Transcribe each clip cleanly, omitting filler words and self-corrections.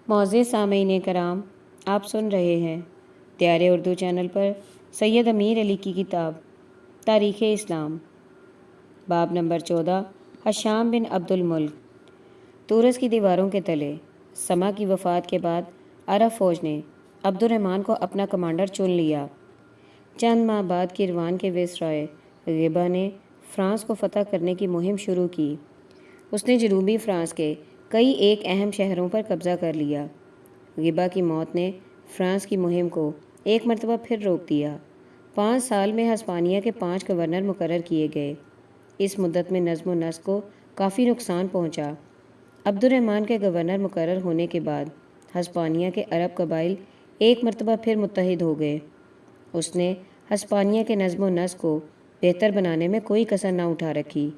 معزز سامعین کرام، آپ سن رہے ہیں دیار اردو چینل پر سید امیر علی کی کتاب تاریخ اسلام، باب نمبر 14، ہشام بن عبد الملک۔ تورس کی دیواروں کے تلے سما کی وفات کے بعد عرب فوج نے عبد الرحمن کو اپنا کمانڈر چن لیا۔ چند ماہ بعد کیروان کے ویسرائے غیبہ نے فرانس کو فتح کرنے کی مہم شروع کی۔ اس نے جنوبی فرانس کے کئی ایک اہم شہروں پر قبضہ کر لیا۔ غیبہ کی موت نے فرانس کی مہم کو ایک مرتبہ پھر روک دیا۔ 5 سال میں ہسپانیہ کے 5 گورنر مقرر کیے گئے۔ اس مدت میں نظم و نسق کو کافی نقصان پہنچا۔ عبد الرحمن کے گورنر مقرر ہونے کے بعد ہسپانیہ کے عرب قبائل ایک مرتبہ پھر متحد ہو گئے۔ اس نے ہسپانیہ کے نظم و نسق کو بہتر بنانے میں کوئی کسر نہ اٹھا رکھی۔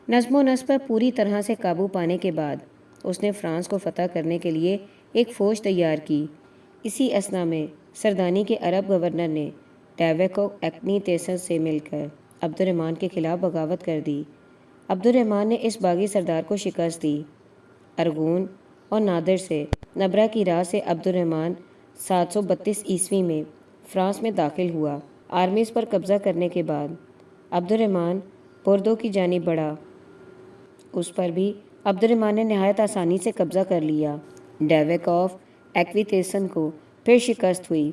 نظم و نسق پر پوری طرح سے قابو پانے کے بعد اس نے فرانس کو فتح کرنے کے لیے ایک فوج تیار کی۔ اسی اثنا میں سردانی کے عرب گورنر نے ڈیوک ایکنی تیسس سے مل کر عبد الرحمن کے خلاف بغاوت کر دی۔ عبد الرحمن نے اس باغی سردار کو شکست دی۔ ارغون اور نادر سے نبرہ کی راہ سے عبد الرحمن 732 عیسوی میں فرانس میں داخل ہوا۔ آرمیز پر قبضہ کرنے کے بعد عبد الرحمن بوردو کی جانب بڑھا۔ اس پر بھی عبد الرحمن نے نہایت آسانی سے قبضہ کر لیا۔ ڈیوک آف ایکویتیسن کو پھر شکست ہوئی۔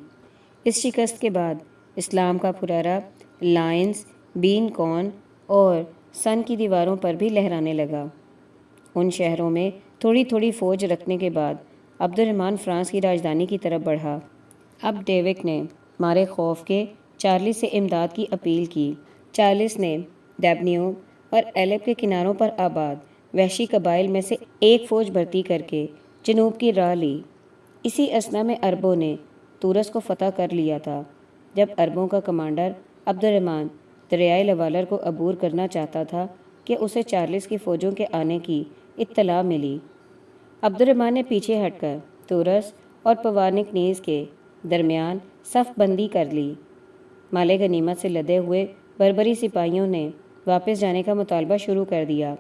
اس شکست کے بعد اسلام کا پھرارا لائنز، بین کون اور سن کی دیواروں پر بھی لہرانے لگا۔ ان شہروں میں تھوڑی تھوڑی فوج رکھنے کے بعد عبد الرحمن فرانس کی راجدھانی کی طرف بڑھا۔ اب ڈیوک نے مارے خوف کے چارلس سے امداد کی اپیل کی۔ چارلس نے ڈیبنیو اور ایلب کے کناروں پر آباد وحشی قبائل میں سے ایک فوج بھرتی کر کے جنوب کی راہ لی۔ اسی اثنا میں عربوں نے تورس کو فتح کر لیا تھا۔ جب عربوں کا کمانڈر عبد الرحمن دریائے لوالر کو عبور کرنا چاہتا تھا کہ اسے چارلس کی فوجوں کے آنے کی اطلاع ملی۔ عبد الرحمن نے پیچھے ہٹ کر تورس اور پوانک نیز کے درمیان صف بندی کر لی۔ مال غنیمت سے لدے ہوئے بربری سپاہیوں نے واپس جانے کا مطالبہ شروع کر دیا۔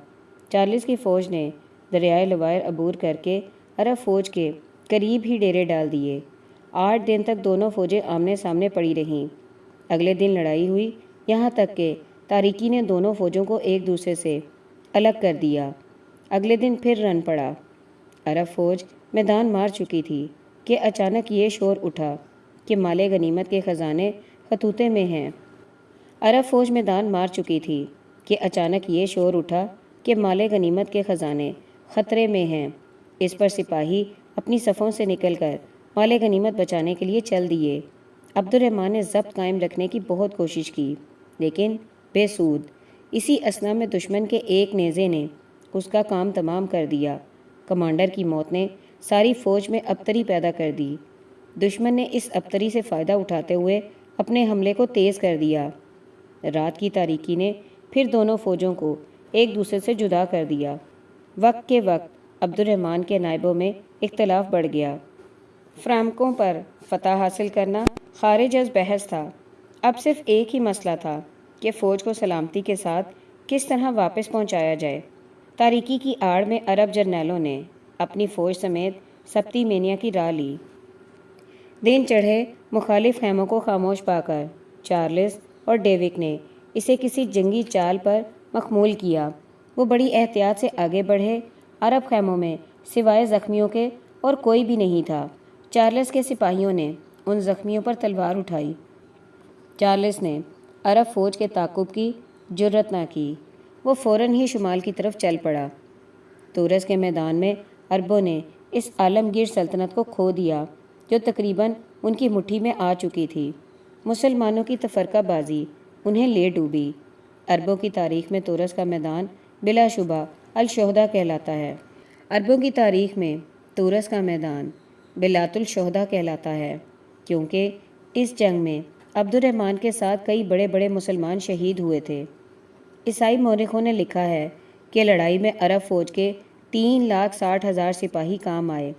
چارلس کی فوج نے دریائے لوائر عبور کر کے عرب فوج کے قریب ہی ڈیرے ڈال دیے۔ 8 دن تک دونوں فوجیں آمنے سامنے پڑی رہیں۔ اگلے دن لڑائی ہوئی، یہاں تک کہ تاریکی نے دونوں فوجوں کو ایک دوسرے سے الگ کر دیا۔ اگلے دن پھر رن پڑا۔ عرب فوج میدان مار چکی تھی کہ اچانک یہ شور اٹھا کہ مال غنیمت کے خزانے خطوطے میں ہیں۔ عرب فوج میدان مار چکی تھی کہ اچانک یہ شور اٹھا کہ مال غنیمت کے خزانے خطرے میں ہیں۔ اس پر سپاہی اپنی صفوں سے نکل کر مال غنیمت بچانے کے لیے چل دیے۔ عبد الرحمن نے ضبط قائم رکھنے کی بہت کوشش کی لیکن بے سود۔ اسی اثنا میں دشمن کے ایک نیزے نے اس کا کام تمام کر دیا۔ کمانڈر کی موت نے ساری فوج میں ابتری پیدا کر دی۔ دشمن نے اس ابتری سے فائدہ اٹھاتے ہوئے اپنے حملے کو تیز کر دیا۔ رات کی تاریکی نے پھر دونوں فوجوں کو ایک دوسرے سے جدا کر دیا۔ وقت کے وقت عبد الرحمن کے نائبوں میں اختلاف بڑھ گیا۔ فرانکوں پر فتح حاصل کرنا خارج از بحث تھا۔ اب صرف ایک ہی مسئلہ تھا کہ فوج کو سلامتی کے ساتھ کس طرح واپس پہنچایا جائے۔ تاریکی کی آڑ میں عرب جرنیلوں نے اپنی فوج سمیت سپتیمینیا کی راہ لی۔ دن چڑھے مخالف خیموں کو خاموش پا کر چارلس اور ڈیوک نے اسے کسی جنگی چال پر مخمول کیا۔ وہ بڑی احتیاط سے آگے بڑھے۔ عرب خیموں میں سوائے زخمیوں کے اور کوئی بھی نہیں تھا۔ چارلس کے سپاہیوں نے ان زخمیوں پر تلوار اٹھائی۔ چارلس نے عرب فوج کے تعاقب کی جرأت نہ کی۔ وہ فوراً ہی شمال کی طرف چل پڑا۔ تورس کے میدان میں عربوں نے اس عالمگیر سلطنت کو کھو دیا جو تقریباً ان کی مٹھی میں آ چکی تھی۔ مسلمانوں کی تفرقہ بازی انہیں لے ڈوبی۔ عربوں کی تاریخ میں تورس کا میدان بلا شبہ الشہداء کہلاتا ہے۔ عربوں کی تاریخ میں تورس کا میدان بلات الشہداء کہلاتا ہے کیونکہ اس جنگ میں عبد الرحمن کے ساتھ کئی بڑے بڑے مسلمان شہید ہوئے تھے۔ عیسائی مورخوں نے لکھا ہے کہ لڑائی میں عرب فوج کے 3,60,000 سپاہی کام آئے،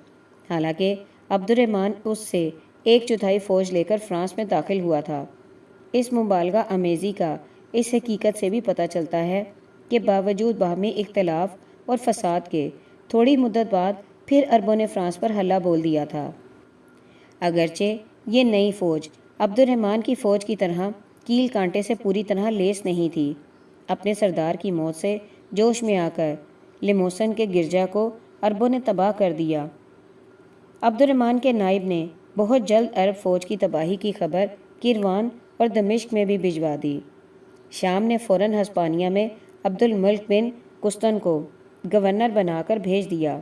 حالانکہ عبد الرحمن اس سے 1/4 فوج لے کر فرانس میں داخل ہوا تھا۔ اس مبالغہ آمیزی کا اس حقیقت سے بھی پتہ چلتا ہے کہ باوجود باہمی اختلاف اور فساد کے تھوڑی مدت بعد پھر عربوں نے فرانس پر حملہ بول دیا تھا۔ اگرچہ یہ نئی فوج عبد الرحمن کی فوج کی طرح کیل کانٹے سے پوری طرح لیس نہیں تھی۔ اپنے سردار کی موت سے جوش میں آ کر لیموسن کے گرجا کو عربوں نے تباہ کر دیا۔ عبد الرحمن کے نائب نے بہت جلد عرب فوج کی تباہی کی خبر کیروان اور دمشق میں بھی بھجوا دی۔ شام نے فوراً ہسپانیہ میں عبد الملک بن قسطن کو گورنر بنا کر بھیج دیا۔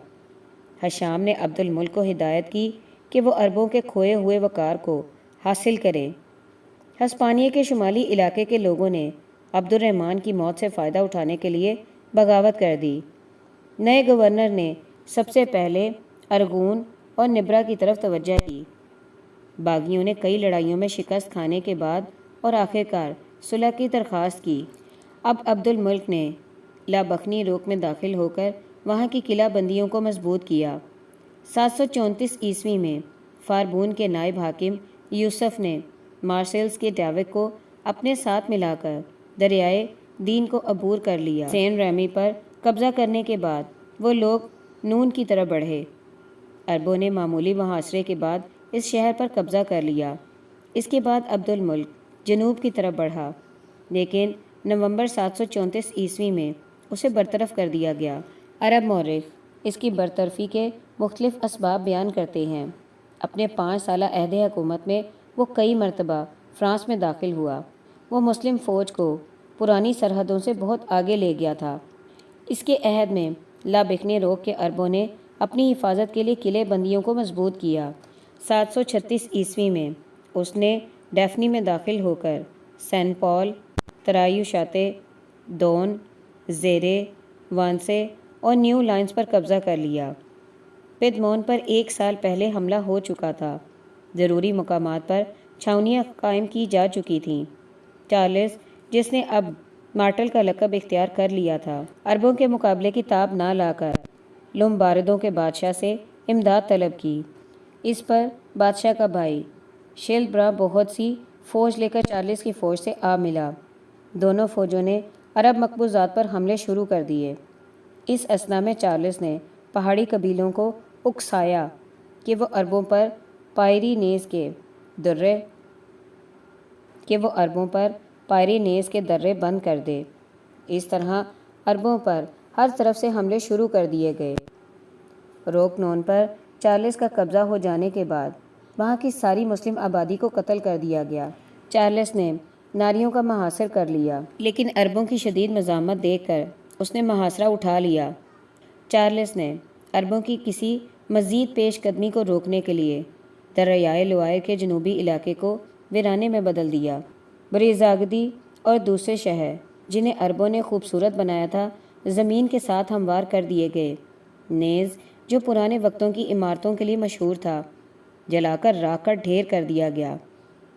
ہشام نے عبد الملک کو ہدایت کی کہ وہ عربوں کے کھوئے ہوئے وقار کو حاصل کرے۔ ہسپانیہ کے شمالی علاقے کے لوگوں نے عبد الرحمن کی موت سے فائدہ اٹھانے کے لیے بغاوت کر دی۔ نئے گورنر نے سب سے پہلے ارگون اور نبرا کی طرف توجہ کی۔ باغیوں نے کئی لڑائیوں میں شکست کھانے کے بعد اور آخرکار صلح کی درخواست کی۔ اب عبد الملک نے لابخنی روک میں داخل ہو کر وہاں کی قلعہ بندیوں کو مضبوط کیا۔ 734 عیسوی میں فاربون کے نائب حاکم یوسف نے مارسیلس کے ڈیوک کو اپنے ساتھ ملا کر دریائے دین کو عبور کر لیا۔ سین ریمی پر قبضہ کرنے کے بعد وہ لوگ نون کی طرف بڑھے۔ عربوں نے معمولی محاصرے کے بعد اس شہر پر قبضہ کر لیا۔ اس کے بعد عبد الملک جنوب کی طرف بڑھا، لیکن نومبر 734 عیسوی میں اسے برطرف کر دیا گیا۔ عرب مورخ اس کی برطرفی کے مختلف اسباب بیان کرتے ہیں۔ اپنے 5 سالہ عہد حکومت میں وہ کئی مرتبہ فرانس میں داخل ہوا۔ وہ مسلم فوج کو پرانی سرحدوں سے بہت آگے لے گیا تھا۔ اس کے عہد میں لابخنی روک کے عربوں نے اپنی حفاظت کے لیے قلعے بندیوں کو مضبوط کیا۔ 736 عیسوی میں اس نے ڈیفنی میں داخل ہو کر سین پال، ترایوشاتے، دون، زیرے، وانسے اور نیو لائنز پر قبضہ کر لیا۔ پدمون پر 1 سال پہلے حملہ ہو چکا تھا۔ ضروری مقامات پر چھاؤنیاں قائم کی جا چکی تھیں۔ چارلس، جس نے اب مارٹل کا لقب اختیار کر لیا تھا، عربوں کے مقابلے کی تاب نہ لا کر لومباردوں کے بادشاہ سے امداد طلب کی۔ اس پر بادشاہ کا بھائی شیلبرا بہت سی فوج لے کر چارلس کی فوج سے آ ملا۔ دونوں فوجوں نے عرب مقبوضات پر حملے شروع کر دیے۔ اس اثنا میں چارلس نے پہاڑی قبیلوں کو اکسایا کہ وہ عربوں پر پائرینیز کے درے بند کر دے۔ اس طرح عربوں پر ہر طرف سے حملے شروع کر دیے گئے۔ روک نون پر چارلس کا قبضہ ہو جانے کے بعد وہاں کی ساری مسلم آبادی کو قتل کر دیا گیا۔ چارلس نے ناریوں کا محاصر کر لیا، لیکن عربوں کی شدید مزاحمت دیکھ کر اس نے محاصرہ اٹھا لیا۔ چارلس نے عربوں کی کسی مزید پیش قدمی کو روکنے کے لیے دریائے لوائر کے جنوبی علاقے کو ویرانے میں بدل دیا۔ بریزاگدی اور دوسرے شہر جنہیں عربوں نے خوبصورت بنایا تھا زمین کے ساتھ ہموار کر دیے گئے۔ نیز، جو پرانے وقتوں کی عمارتوں کے لیے مشہور تھا، جلا کر راکھ کا ڈھیر کر دیا گیا۔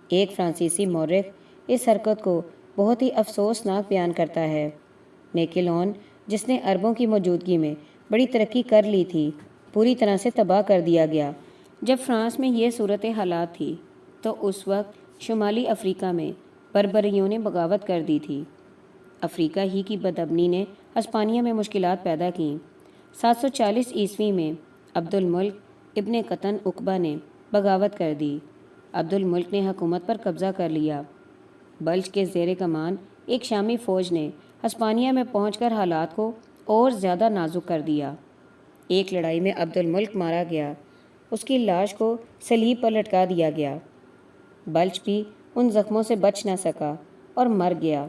ایک فرانسیسی مورخ اس حرکت کو بہت ہی افسوسناک بیان کرتا ہے۔ میکیلون، جس نے عربوں کی موجودگی میں بڑی ترقی کر لی تھی، پوری طرح سے تباہ کر دیا گیا۔ جب فرانس میں یہ صورت حالات تھی تو اس وقت شمالی افریقہ میں بربریوں نے بغاوت کر دی تھی۔ افریقہ ہی کی بدامنی نے ہسپانیہ میں مشکلات پیدا کیں۔ 740 عیسوی میں عبد الملک ابن قطن عقبہ نے بغاوت کر دی۔ عبد الملک نے حکومت پر قبضہ کر لیا۔ بلچ کے زیر کمان ایک شامی فوج نے ہسپانیہ میں پہنچ کر حالات کو اور زیادہ نازک کر دیا۔ ایک لڑائی میں عبد الملک مارا گیا۔ اس کی لاش کو صلیب پر لٹکا دیا گیا۔ بلچ بھی ان زخموں سے بچ نہ سکا اور مر گیا۔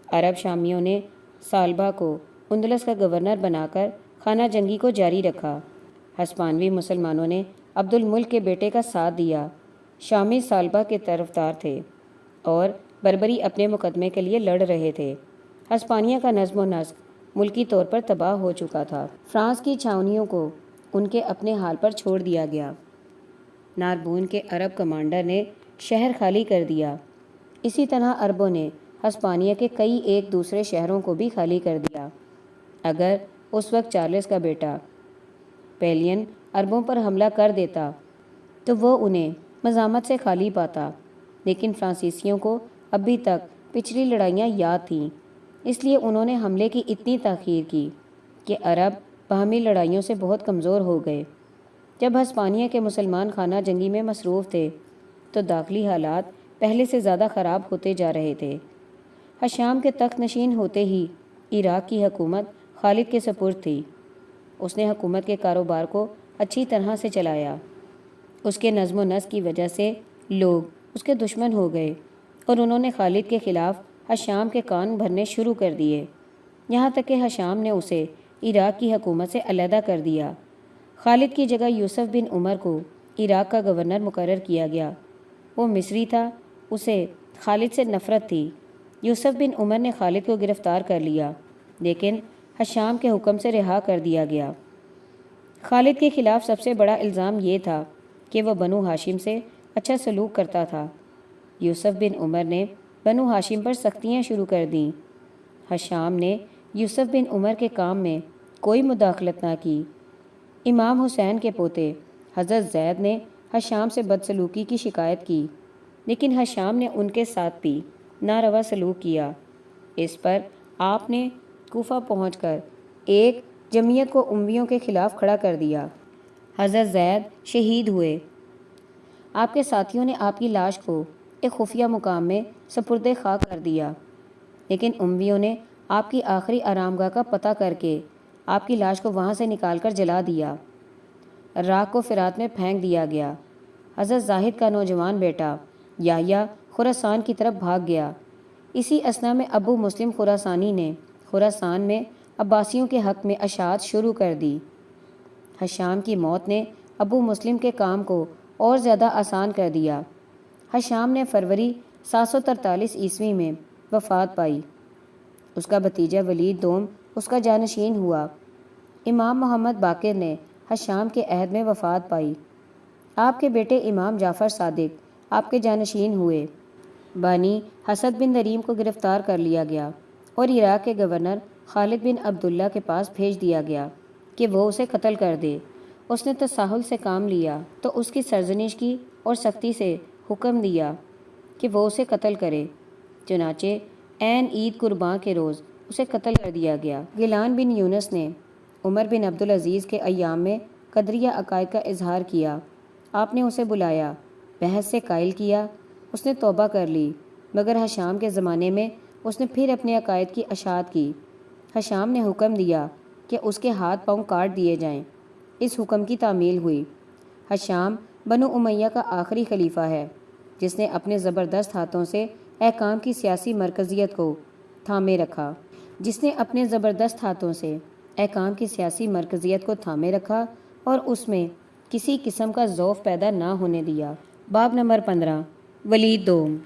عرب شامیوں نے سالبا کو اندلس کا گورنر بنا کر خانہ جنگی کو جاری رکھا۔ ہسپانوی مسلمانوں نے عبد الملک کے بیٹے کا ساتھ دیا۔ شامی سالبا کے طرفدار تھے اور بربری اپنے مقدمے کے لیے لڑ رہے تھے۔ ہسپانیہ کا نظم و نسق ملکی طور پر تباہ ہو چکا تھا۔ فرانس کی چھاؤنیوں کو ان کے اپنے حال پر چھوڑ دیا گیا۔ ناربون کے عرب کمانڈر نے شہر خالی کر دیا۔ اسی طرح عربوں نے ہسپانیہ کے کئی ایک دوسرے شہروں کو بھی خالی کر دیا۔ اگر اس وقت چارلس کا بیٹا پیلین عربوں پر حملہ کر دیتا تو وہ انہیں مزاحمت سے خالی پاتا، لیکن فرانسیسیوں کو ابھی تک پچھلی لڑائیاں یاد تھیں، اس لیے انہوں نے حملے کی اتنی تاخیر کی کہ عرب باہمی لڑائیوں سے بہت کمزور ہو گئے۔ جب ہسپانیہ کے مسلمان خانہ جنگی میں مصروف تھے تو داخلی حالات پہلے سے زیادہ خراب ہوتے جا رہے تھے۔ ہشام کے تخت نشین ہوتے ہی عراق کی حکومت خالد کے سپرد تھی۔ اس نے حکومت کے کاروبار کو اچھی طرح سے چلایا۔ اس کے نظم و نسق کی وجہ سے لوگ اس کے دشمن ہو گئے اور انہوں نے خالد کے خلاف ہشام کے کان بھرنے شروع کر دیے، یہاں تک کہ ہشام نے اسے عراق کی حکومت سے علیحدہ کر دیا۔ خالد کی جگہ یوسف بن عمر کو عراق کا گورنر مقرر کیا گیا۔ وہ مصری تھا، اسے خالد سے نفرت تھی۔ یوسف بن عمر نے خالد کو گرفتار کر لیا لیکن ہشام کے حکم سے رہا کر دیا گیا۔ خالد کے خلاف سب سے بڑا الزام یہ تھا کہ وہ بنو ہاشم سے اچھا سلوک کرتا تھا۔ یوسف بن عمر نے بنو ہاشم پر سختیاں شروع کر دیں۔ ہشام نے یوسف بن عمر کے کام میں کوئی مداخلت نہ کی۔ امام حسین کے پوتے حضرت زید نے ہشام سے بدسلوکی کی شکایت کی لیکن ہشام نے ان کے ساتھ بھی ناروا سلوک کیا۔ اس پر آپ نے کوفہ پہنچ کر ایک جمعیت کو امویوں کے خلاف کھڑا کر دیا۔ حضرت زید شہید ہوئے۔ آپ کے ساتھیوں نے آپ کی لاش کو ایک خفیہ مقام میں سپرد خاک کر دیا لیکن امویوں نے آپ کی آخری آرامگاہ کا پتہ کر کے آپ کی لاش کو وہاں سے نکال کر جلا دیا۔ راکھ کو فرات میں پھینک دیا گیا۔ حضرت زاہد کا نوجوان بیٹا یحییٰ خراسان کی طرف بھاگ گیا۔ اسی اثنا میں ابو مسلم خراسانی نے خراسان میں عباسیوں کے حق میں اشاعت شروع کر دی۔ ہشام کی موت نے ابو مسلم کے کام کو اور زیادہ آسان کر دیا۔ ہشام نے فروری 743 عیسوی میں وفات پائی۔ اس کا بھتیجا ولید دوم اس کا جانشین ہوا۔ امام محمد باقر نے ہشام کے عہد میں وفات پائی۔ آپ کے بیٹے امام جعفر صادق آپ کے جانشین ہوئے۔ بانی حسد بن دریم کو گرفتار کر لیا گیا اور عراق کے گورنر خالد بن عبداللہ کے پاس بھیج دیا گیا کہ وہ اسے قتل کر دے۔ اس نے تساہل سے کام لیا تو اس کی سرزنش کی اور سختی سے حکم دیا کہ وہ اسے قتل کرے۔ چنانچہ عین عید قرباں کے روز اسے قتل کر دیا گیا۔ گیلان بن یونس نے عمر بن عبدالعزیز کے ایام میں قدریہ عقائد کا اظہار کیا۔ آپ نے اسے بلایا، بحث سے قائل کیا۔ اس نے توبہ کر لی مگر ہشام کے زمانے میں اس نے پھر اپنے عقائد کی اشاعت کی۔ ہشام نے حکم دیا کہ اس کے ہاتھ پاؤں کاٹ دیے جائیں۔ اس حکم کی تعمیل ہوئی۔ ہشام بنو امیہ کا آخری خلیفہ ہے جس نے اپنے زبردست ہاتھوں سے احکام کی سیاسی مرکزیت کو تھامے رکھا اور اس میں کسی قسم کا ضعف پیدا نہ ہونے دیا۔ باب نمبر 15 ولید دوم۔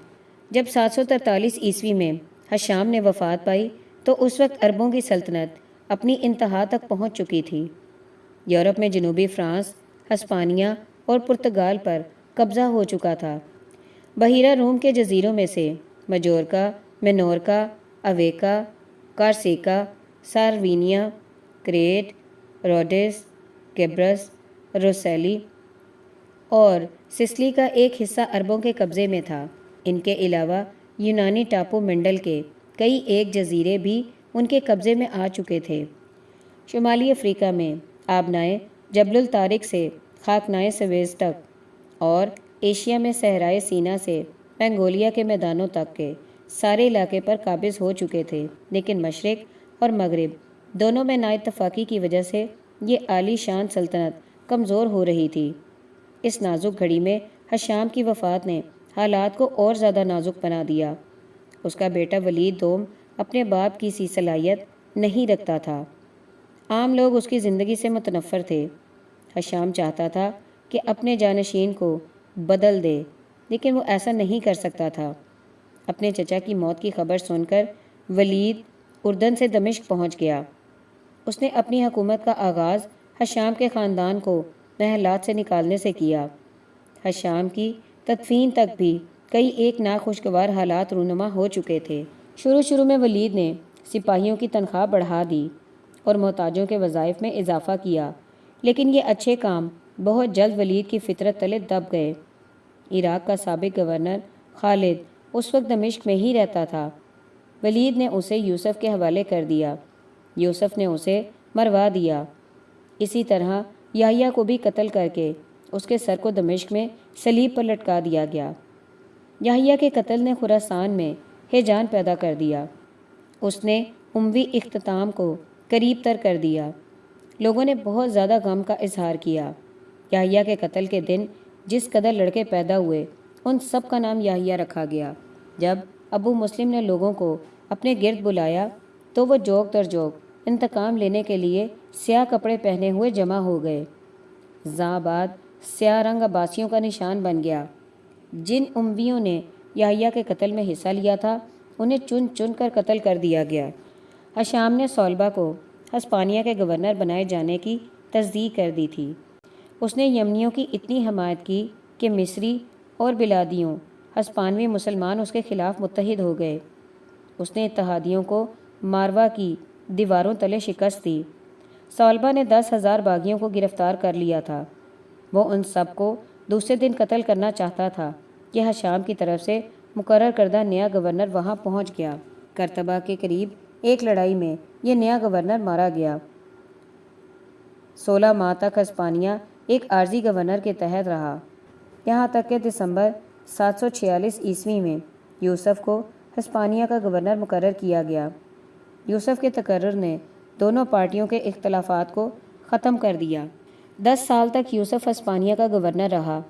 جب 743 عیسوی میں ہشام نے وفات پائی تو اس وقت عربوں کی سلطنت اپنی انتہا تک پہنچ چکی تھی۔ یورپ میں جنوبی فرانس، ہسپانیہ اور پرتگال پر قبضہ ہو چکا تھا۔ بحیرہ روم کے جزیروں میں سے مجورکا، مینورکا، اویکا، کارسیکا، ساروینیا، کریٹ، روڈیس، کیبرس، روسیلی اور سسلی کا ایک حصہ عربوں کے قبضے میں تھا۔ ان کے علاوہ یونانی ٹاپو منڈل کے کئی ایک جزیرے بھی ان کے قبضے میں آ چکے تھے۔ شمالی افریقہ میں آبنائے جبل الطارق سے خاکنائے سویز تک اور ایشیا میں صحرائے سینا سے پنگولیا کے میدانوں تک کے سارے علاقے پر قابض ہو چکے تھے، لیکن مشرق اور مغرب دونوں میں نااتفاقی کی وجہ سے یہ عالی شان سلطنت کمزور ہو رہی تھی۔ اس نازک گھڑی میں ہشام کی وفات نے حالات کو اور زیادہ نازک بنا دیا۔ اس کا بیٹا ولید دوم اپنے باپ کی سی صلاحیت نہیں رکھتا تھا۔ عام لوگ اس کی زندگی سے متنفر تھے۔ ہشام چاہتا تھا کہ اپنے جانشین کو بدل دے لیکن وہ ایسا نہیں کر سکتا تھا۔ اپنے چچا کی موت کی خبر سن کر ولید اردن سے دمشق پہنچ گیا۔ اس نے اپنی حکومت کا آغاز ہشام کے خاندان کو محلات سے نکالنے سے کیا۔ ہشام کی تدفین تک بھی کئی ایک ناخوشگوار حالات رونما ہو چکے تھے۔ شروع میں ولید نے سپاہیوں کی تنخواہ بڑھا دی اور محتاجوں کے وظائف میں اضافہ کیا، لیکن یہ اچھے کام بہت جلد ولید کی فطرت تلے دب گئے۔ عراق کا سابق گورنر خالد اس وقت دمشق میں ہی رہتا تھا۔ ولید نے اسے یوسف کے حوالے کر دیا۔ یوسف نے اسے مروا دیا۔ اسی طرح یحییٰ کو بھی قتل کر کے اس کے سر کو دمشق میں صلیب پر لٹکا دیا گیا۔ یحییٰ کے قتل نے خراسان میں ہیجان پیدا کر دیا۔ اس نے اموی اختتام کو قریب تر کر دیا۔ لوگوں نے بہت زیادہ غم کا اظہار کیا۔ یحییٰ کے قتل کے دن جس قدر لڑکے پیدا ہوئے ان سب کا نام یحییٰ رکھا گیا۔ جب ابو مسلم نے لوگوں کو اپنے گرد بلایا تو وہ جوک در جوک انتقام لینے کے لیے سیاہ کپڑے پہنے ہوئے جمع ہو گئے۔ زاں بعد سیاہ رنگ عباسیوں کا نشان بن گیا۔ جن امویوں نے یحییٰ کے قتل میں حصہ لیا تھا انہیں چن چن کر قتل کر دیا گیا۔ ہشام نے صلبہ کو ہسپانیہ کے گورنر بنائے جانے کی تصدیق کر دی تھی۔ اس نے یمنیوں کی اتنی حمایت کی کہ مصری اور بلادیوں ہسپانوی مسلمان اس کے خلاف متحد ہو گئے۔ اس نے اتحادیوں کو ماروا کی دیواروں تلے شکست دی۔ صلبہ نے 10,000 باغیوں کو گرفتار کر لیا تھا۔ وہ ان سب کو دوسرے دن قتل کرنا چاہتا تھا کہ ہشام کی طرف سے مقرر کردہ نیا گورنر وہاں پہنچ گیا۔ کرتبہ کے قریب ایک لڑائی میں یہ نیا گورنر مارا گیا۔ 16 ماہ تک ہسپانیہ ایک عارضی گورنر کے تحت رہا، یہاں تک کہ دسمبر 746 عیسوی میں یوسف کو ہسپانیہ کا گورنر مقرر کیا گیا۔ یوسف کے تقرر نے دونوں پارٹیوں کے اختلافات کو ختم کر دیا۔ 10 سال تک یوسف ہسپانیہ کا گورنر رہا۔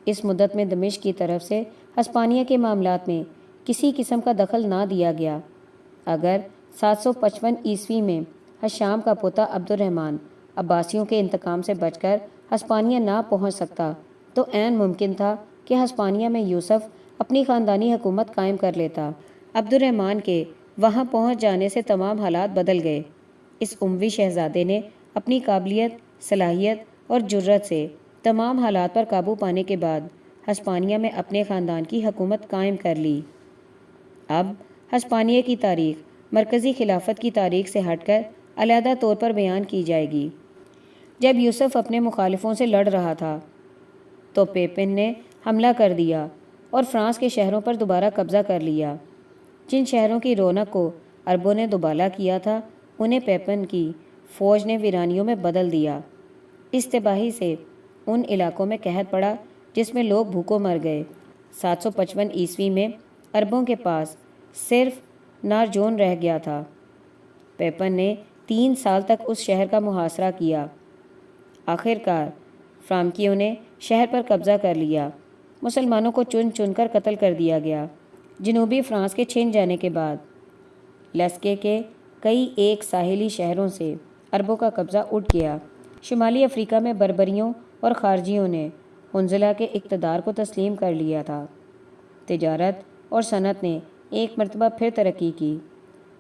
اس مدت میں دمشق کی طرف سے ہسپانیہ کے معاملات میں کسی قسم کا دخل نہ دیا گیا۔ اگر 755 عیسوی میں ہشام کا پوتا عبد الرحمن عباسیوں کے انتقام سے بچ کر ہسپانیہ نہ پہنچ سکتا تو عین ممکن تھا کہ ہسپانیہ میں یوسف اپنی خاندانی حکومت قائم کر لیتا۔ عبد الرحمن کے وہاں پہنچ جانے سے تمام حالات بدل گئے۔ اس اموی شہزادے نے اپنی قابلیت، صلاحیت اور جرأت سے تمام حالات پر قابو پانے کے بعد ہسپانیہ میں اپنے خاندان کی حکومت قائم کر لی۔ اب ہسپانیہ کی تاریخ مرکزی خلافت کی تاریخ سے ہٹ کر علیحدہ طور پر بیان کی جائے گی۔ جب یوسف اپنے مخالفوں سے لڑ رہا تھا تو پیپن نے حملہ کر دیا اور فرانس کے شہروں پر دوبارہ قبضہ کر لیا۔ جن شہروں کی رونق کو عربوں نے دوبالا کیا تھا انہیں پیپن کی فوج نے ویرانیوں میں بدل دیا۔ اس تباہی سے ان علاقوں میں قحط پڑا جس میں لوگ بھوکوں مر گئے۔ 755 عیسوی میں عربوں کے پاس صرف نارجون رہ گیا تھا۔ پیپن نے 3 سال تک اس شہر کا محاصرہ کیا۔ آخر کار فرانکیوں نے شہر پر قبضہ کر لیا۔ مسلمانوں کو چن چن کر قتل کر دیا گیا۔ جنوبی فرانس کے چھن جانے کے بعد لسکے کے کئی ایک ساحلی شہروں سے عربوں کا قبضہ اٹھ گیا۔ شمالی افریقہ میں بربریوں اور خارجیوں نے حنظلہ کے اقتدار کو تسلیم کر لیا تھا۔ تجارت اور صنعت نے ایک مرتبہ پھر ترقی کی۔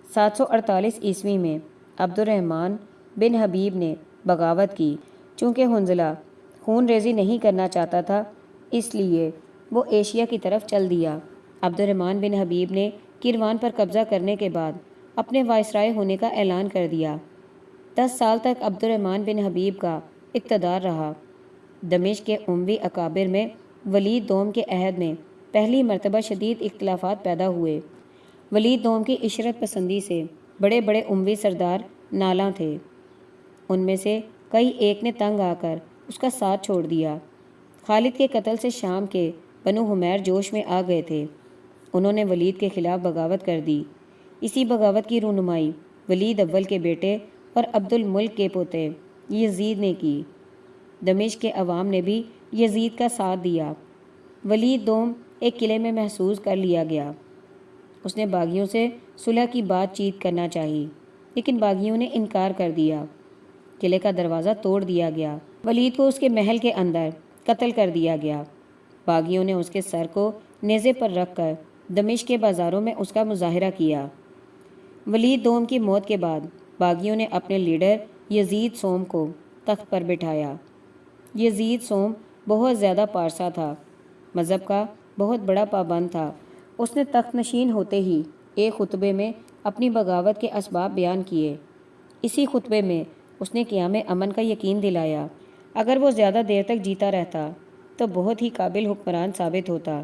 748 عیسوی میں عبد الرحمن بن حبیب نے بغاوت کی۔ چونکہ حنظلہ خون ریزی نہیں کرنا چاہتا تھا اس لیے وہ ایشیا کی طرف چل دیا۔ عبد الرحمن بن حبیب نے کیروان پر قبضہ کرنے کے بعد اپنے وائسرائے ہونے کا اعلان کر دیا۔ 10 سال تک عبد الرحمن بن حبیب کا اقتدار رہا۔ دمشق کے اموی اکابر میں ولید دوم کے عہد میں پہلی مرتبہ شدید اختلافات پیدا ہوئے۔ ولید دوم کی عشرت پسندی سے بڑے بڑے اموی سردار نالاں تھے۔ ان میں سے کئی ایک نے تنگ آ کر اس کا ساتھ چھوڑ دیا۔ خالد کے قتل سے شام کے بنو حمیر جوش میں آ گئے تھے۔ انہوں نے ولید کے خلاف بغاوت کر دی۔ اسی بغاوت کی رونمائی ولید اول کے بیٹے اور عبد الملک کے پوتے یزید نے کی۔ دمشق کے عوام نے بھی یزید کا ساتھ دیا۔ ولید دوم ایک قلعے میں محبوس کر لیا گیا۔ اس نے باغیوں سے صلح کی بات چیت کرنا چاہی لیکن باغیوں نے انکار کر دیا۔ قلعے کا دروازہ توڑ دیا گیا۔ ولید کو اس کے محل کے اندر قتل کر دیا گیا۔ باغیوں نے اس کے سر کو نیزے پر رکھ کر دمشق کے بازاروں میں اس کا مظاہرہ کیا۔ ولید دوم کی موت کے بعد باغیوں نے اپنے لیڈر یزید سوم کو تخت پر بٹھایا۔ یزید سوم بہت زیادہ پارسا تھا، مذہب کا بہت بڑا پابند تھا۔ اس نے تخت نشین ہوتے ہی ایک خطبے میں اپنی بغاوت کے اسباب بیان کیے۔ اسی خطبے میں اس نے قیام امن کا یقین دلایا۔ اگر وہ زیادہ دیر تک جیتا رہتا تو بہت ہی قابل حکمران ثابت ہوتا،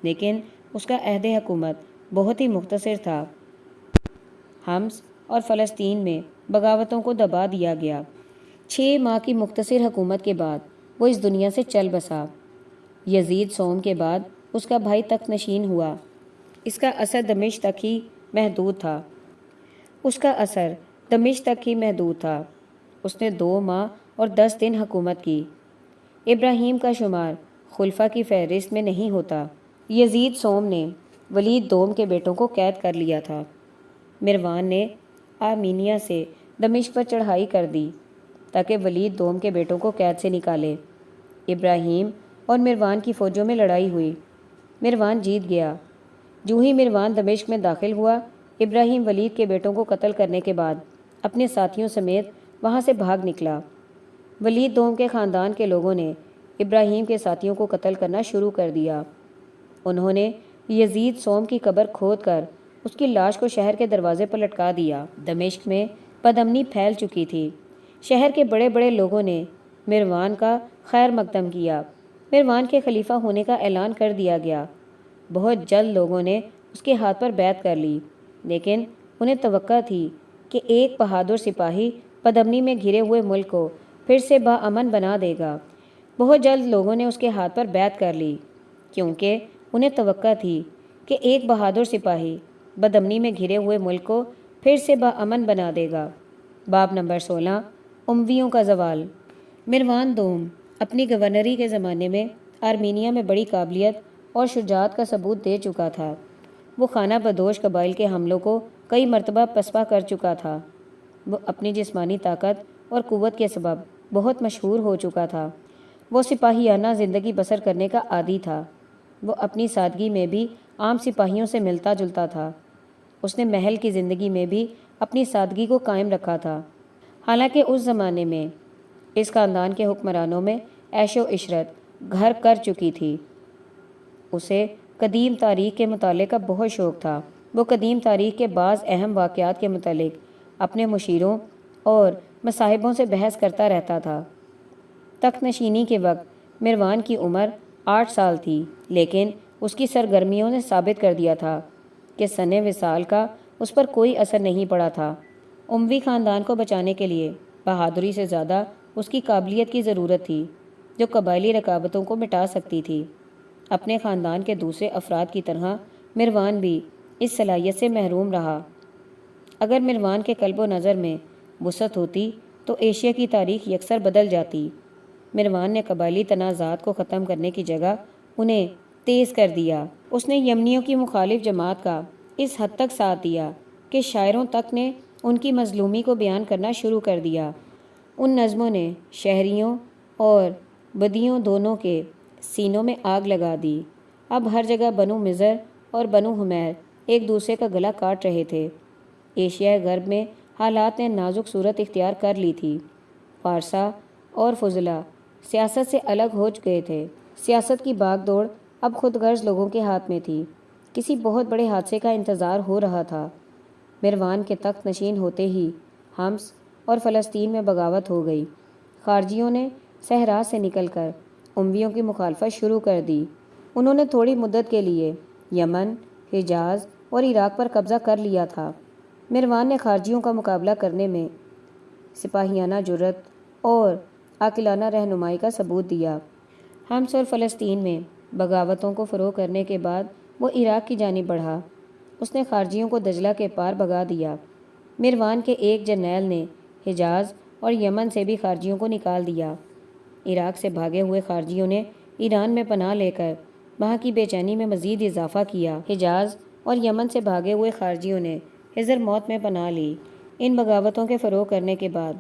لیکن اس کا عہد حکومت بہت ہی مختصر تھا۔ حمص اور فلسطین میں بغاوتوں کو دبا دیا گیا۔ 6 ماہ کی مختصر حکومت کے بعد وہ اس دنیا سے چل بسا۔ یزید صوم کے بعد اس کا بھائی تخت نشین ہوا۔ اس کا اثر دمشق تک ہی محدود تھا۔ اس نے 2 ماہ اور 10 دن حکومت کی۔ ابراہیم کا شمار خلفاء کی فہرست میں نہیں ہوتا۔ یزید صوم نے ولید دوم کے بیٹوں کو قید کر لیا تھا۔ مروان نے آرمینیا سے دمشق پر چڑھائی کر دی تاکہ ولید دوم کے بیٹوں کو قید سے نکالے۔ ابراہیم اور مروان کی فوجوں میں لڑائی ہوئی۔ مروان جیت گیا۔ جو ہی مروان دمشق میں داخل ہوا، ابراہیم ولید کے بیٹوں کو قتل کرنے کے بعد اپنے ساتھیوں سمیت وہاں سے بھاگ نکلا۔ ولید دوم کے خاندان کے لوگوں نے ابراہیم کے ساتھیوں کو قتل کرنا شروع کر دیا۔ انہوں نے یزید صوم کی قبر کھود کر اس کی لاش کو شہر کے دروازے پر لٹکا دیا۔ دمشق میں بد امنی پھیل چکی تھی۔ شہر کے بڑے بڑے لوگوں نے مروان کا خیر مقدم کیا۔ مروان کے خلیفہ ہونے کا اعلان کر دیا گیا۔ بہت جلد لوگوں نے اس کے ہاتھ پر بیعت کر لی، لیکن انہیں توقع تھی کہ ایک بہادر سپاہی بد امنی میں گھرے ہوئے ملک کو پھر سے باامن بنا دے گا۔ بہت جلد لوگوں نے اس کے ہاتھ پر بیعت کر لی، کیونکہ انہیں توقع تھی کہ ایک بہادر سپاہی بد امنی میں گھرے ہوئے ملک کو پھر سے باامن بنا دے گا۔ باب نمبر 16 امویوں کا زوال۔ مروان دوم اپنی گورنری کے زمانے میں آرمینیا میں بڑی قابلیت اور شجاعت کا ثبوت دے چکا تھا۔ وہ خانہ بدوش قبائل کے حملوں کو کئی مرتبہ پسپا کر چکا تھا۔ وہ اپنی جسمانی طاقت اور قوت کے سبب بہت مشہور ہو چکا تھا۔ وہ سپاہیانہ زندگی بسر کرنے کا عادی تھا۔ وہ اپنی سادگی میں بھی عام سپاہیوں سے ملتا جلتا تھا۔ اس نے محل کی زندگی میں بھی اپنی سادگی کو قائم رکھا تھا۔ حالانکہ اس زمانے میں اس خاندان کے حکمرانوں میں عیش و عشرت گھر کر چکی تھی۔ اسے قدیم تاریخ کے مطالعے کا بہت شوق تھا۔ وہ قدیم تاریخ کے بعض اہم واقعات کے متعلق اپنے مشیروں اور مصاحبوں سے بحث کرتا رہتا تھا۔ تخت نشینی کے وقت مروان کی عمر 8 سال تھی، لیکن اس کی سرگرمیوں نے ثابت کر دیا تھا کہ سن وصال کا اس پر کوئی اثر نہیں پڑا تھا۔ اموی خاندان کو بچانے کے لیے بہادری سے زیادہ اس کی قابلیت کی ضرورت تھی، جو قبائلی رکاوٹوں کو مٹا سکتی تھی۔ اپنے خاندان کے دوسرے افراد کی طرح مروان بھی اس صلاحیت سے محروم رہا۔ اگر مروان کے قلب و نظر میں وسعت ہوتی تو ایشیا کی تاریخ یکسر بدل جاتی۔ مروان نے قبائلی تنازعات کو ختم کرنے کی جگہ انہیں تیز کر دیا۔ اس نے یمنیوں کی مخالف جماعت کا اس حد تک ساتھ دیا کہ شاعروں تک نے ان کی مظلومی کو بیان کرنا شروع کر دیا۔ ان نظموں نے شہریوں اور بدیوں دونوں کے سینوں میں آگ لگا دی۔ اب ہر جگہ بنو مضر اور بنو حمیر ایک دوسرے کا گلا کاٹ رہے تھے۔ ایشیا غرب میں حالات نے نازک صورت اختیار کر لی تھی۔ فارسا اور فضلا سیاست سے الگ ہو گئے تھے۔ سیاست کی باغ دوڑ اب خود غرض لوگوں کے ہاتھ میں تھی۔ کسی بہت بڑے حادثے کا انتظار ہو رہا تھا۔ مروان کے تخت نشین ہوتے ہی حمص اور فلسطین میں بغاوت ہو گئی۔ خارجیوں نے صحرا سے نکل کر امویوں کی مخالفت شروع کر دی۔ انہوں نے تھوڑی مدت کے لیے یمن، حجاز اور عراق پر قبضہ کر لیا تھا۔ مروان نے خارجیوں کا مقابلہ کرنے میں سپاہیانہ جرأت اور عاقلانہ رہنمائی کا ثبوت دیا۔ حمص اور فلسطین میں بغاوتوں کو فروغ کرنے کے بعد وہ عراق کی جانب بڑھا۔ اس نے خارجیوں کو دجلہ کے پار بھگا دیا۔ مروان کے ایک جرنیل نے حجاز اور یمن سے بھی خارجیوں کو نکال دیا۔ عراق سے بھاگے ہوئے خارجیوں نے ایران میں پناہ لے کر وہاں کی بے چینی میں مزید اضافہ کیا۔ حجاز اور یمن سے بھاگے ہوئے خارجیوں نے حضر موت میں پناہ لی۔ ان بغاوتوں کے فروغ کرنے کے بعد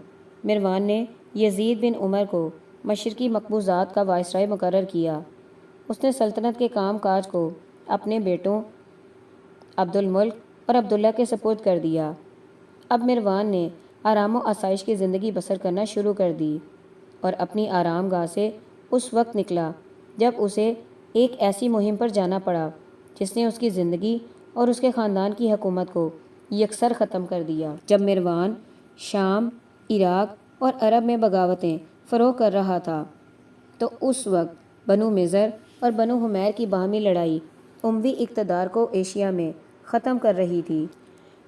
مروان نے یزید بن عمر کو مشرقی مقبوضات کا وائسرائے مقرر کیا۔ اس نے سلطنت کے کام کاج کو اپنے بیٹوں عبد الملک اور عبداللہ کے سپرد کر دیا۔ اب مروان نے آرام و آسائش کی زندگی بسر کرنا شروع کر دی اور اپنی آرام گاہ سے اس وقت نکلا جب اسے ایک ایسی مہم پر جانا پڑا جس نے اس کی زندگی اور اس کے خاندان کی حکومت کو یکسر ختم کر دیا۔ جب مروان شام، عراق اور عرب میں بغاوتیں فروغ کر رہا تھا تو اس وقت بنو مضر اور بنو حمیر کی باہمی لڑائی اموی اقتدار کو ایشیا میں ختم کر رہی تھی۔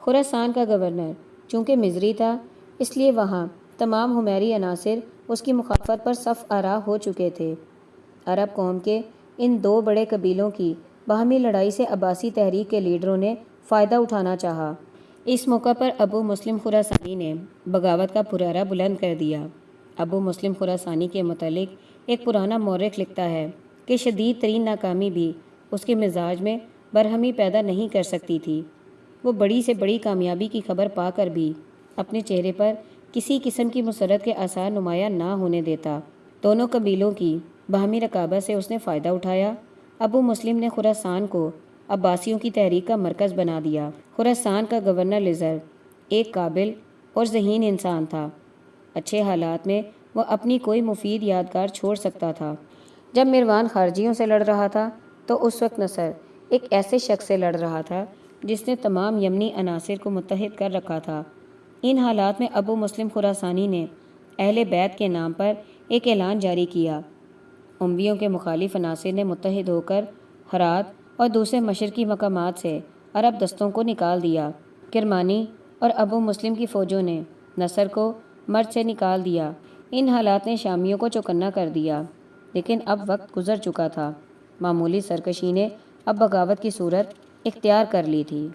خراسان کا گورنر چونکہ مضری تھا، اس لیے وہاں تمام حمیری عناصر اس کی مخالفت پر صف آرا ہو چکے تھے۔ عرب قوم کے ان دو بڑے قبیلوں کی باہمی لڑائی سے عباسی تحریک کے لیڈروں نے فائدہ اٹھانا چاہا۔ اس موقع پر ابو مسلم خراسانی نے بغاوت کا پرارا بلند کر دیا۔ ابو مسلم خراسانی کے متعلق ایک پرانا مورخ لکھتا ہے کہ شدید ترین ناکامی بھی اس کے مزاج میں برہمی پیدا نہیں کر سکتی تھی۔ وہ بڑی سے بڑی کامیابی کی خبر پا کر بھی اپنے چہرے پر کسی قسم کی مسرت کے آثار نمایاں نہ ہونے دیتا۔ دونوں قبیلوں کی باہمی رقابت سے اس نے فائدہ اٹھایا۔ ابو مسلم نے خراسان کو عباسیوں کی تحریک کا مرکز بنا دیا۔ خراسان کا گورنر لیزر ایک قابل اور ذہین انسان تھا۔ اچھے حالات میں وہ اپنی کوئی مفید یادگار چھوڑ سکتا تھا۔ جب مروان خارجیوں سے لڑ رہا تھا تو اس وقت نصر ایک ایسے شخص سے لڑ رہا تھا جس نے تمام یمنی عناصر کو متحد کر رکھا تھا۔ ان حالات میں ابو مسلم خراسانی نے اہل بیت کے نام پر ایک اعلان جاری کیا۔ امویوں کے مخالف عناصر نے متحد ہو کر ہرات اور دوسرے مشرقی مقامات سے عرب دستوں کو نکال دیا۔ کرمانی اور ابو مسلم کی فوجوں نے نصر کو مرج سے نکال دیا۔ ان حالات نے شامیوں کو چوکنا کر دیا، لیکن اب وقت گزر چکا تھا۔ معمولی سرکشی نے اب بغاوت کی صورت اختیار کر لی تھی۔